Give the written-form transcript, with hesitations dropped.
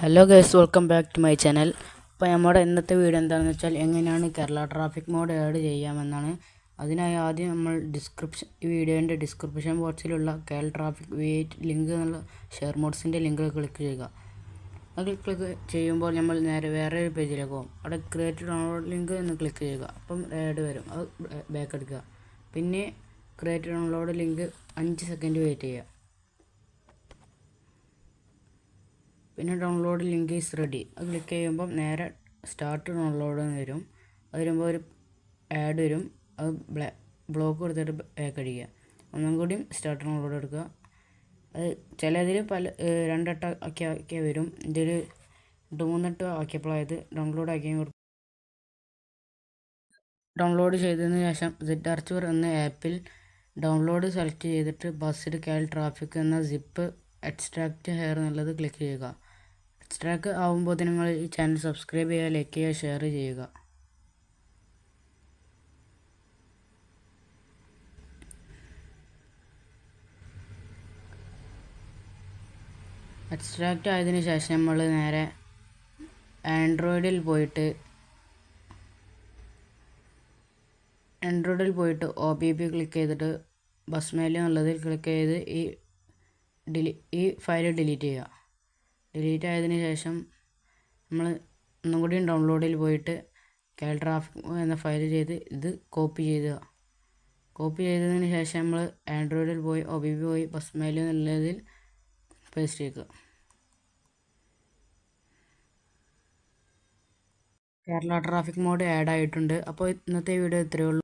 Hello guys, welcome back to my channel. അപ്പോൾ നമ്മുടെ ഇന്നത്തെ വീഡിയോ എന്താണെന്ന് വെച്ചാൽ എങ്ങനെയാണ് കേരള ട്രാഫിക് മോഡ് ആഡ് ചെയ്യാമെന്നാണ്. അതിനായി ആദ്യം നമ്മൾ ഈ വീഡിയോൻ്റെ ഡിസ്ക്രിപ്ഷൻ ബോക്സിലുള്ള കേരള ട്രാഫിക് V8 ലിങ്ക് എന്നുള്ള ഷെയർ മോഡ്സിൻ്റെ ലിങ്ക് ക്ലിക്ക് ചെയ്യുക. അത് ക്ലിക്ക് ചെയ്യുമ്പോൾ നമ്മൾ നേരെ വേറെ ഒരു പേജിലേക്ക് പോകും. അവിടെ ക്രിയേറ്റ് ഡൗൺലോഡ് ലിങ്ക് എന്ന് ക്ലിക്ക് ചെയ്യുക. അപ്പം ആഡ് വരും, അത് ബാക്ക് എടുക്കുക. പിന്നെ create download link 5 second wait ചെയ്യുക. പിന്നെ ഡൗൺലോഡ് ലിങ്ക് ഈസ് റെഡി, അത് ക്ലിക്ക് ചെയ്യുമ്പം നേരെ സ്റ്റാർട്ട് ഡൗൺലോഡ് എന്ന് വരും. അത് വരുമ്പോൾ ഒരു ആഡ് വരും, അത് ബ്ലോക്ക് കൊടുത്തിട്ട് ബാക്ക് അടിക്കുക. ഒന്നും കൂടി സ്റ്റാർട്ട് ഡൗൺലോഡ് എടുക്കുക. അത് ചിലതിൽ രണ്ടെട്ടം ആക്കിയ വരും. ഇതിൽ 3 ആക്കിയപ്പോഴായത് ഡൗൺലോഡ് ആക്കിയും കൊടുക്കും. ഡൗൺലോഡ് ചെയ്തതിന് ശേഷം ZArchiver എന്ന ആപ്പിൽ ഡൗൺലോഡ് സെലക്ട് ചെയ്തിട്ട് ബസ്സിൽ കേരള ട്രാഫിക് എന്ന സിപ്പ് എക്സ്ട്രാക്റ്റ് ഹെയർ എന്നുള്ളത് ക്ലിക്ക് ചെയ്യുക. എക്സ്ട്രാക്ട് ആകുമ്പോൾ നിങ്ങൾ ഈ ചാനൽ സബ്സ്ക്രൈബ് ചെയ്യുക, ലൈക്ക് ചെയ്യുക, ഷെയർ ചെയ്യുക. എക്സ്ട്രാക്റ്റ് ആയതിനു ശേഷം നമ്മൾ നേരെ ആൻഡ്രോയിഡിൽ പോയിട്ട് OBB ക്ലിക്ക് ചെയ്തിട്ട് ബസ് മെയിലിൽ എന്നുള്ളതിൽ ക്ലിക്ക് ചെയ്ത് ഈ ഫയൽ ഡിലീറ്റ് ചെയ്യുക. ഡിലീറ്റ് ആയതിനു ശേഷം നമ്മൾ ഒന്നും കൂടി ഡൗൺലോഡിൽ പോയിട്ട് കേരള ട്രാഫിക് എന്ന ഫയൽ ചെയ്ത് ഇത് കോപ്പി ചെയ്തതിന് ശേഷം നമ്മൾ ആൻഡ്രോയിഡിൽ പോയി OBB പോയി ബസ് മെയിൽ എന്നുള്ളതിൽ പേസ്റ്റ് ചെയ്യുക. കേരള ട്രാഫിക് മോഡ് ആഡ് ആയിട്ടുണ്ട്. അപ്പോൾ ഇന്നത്തെ വീഡിയോ ഇത്രയേ ഉള്ളൂ.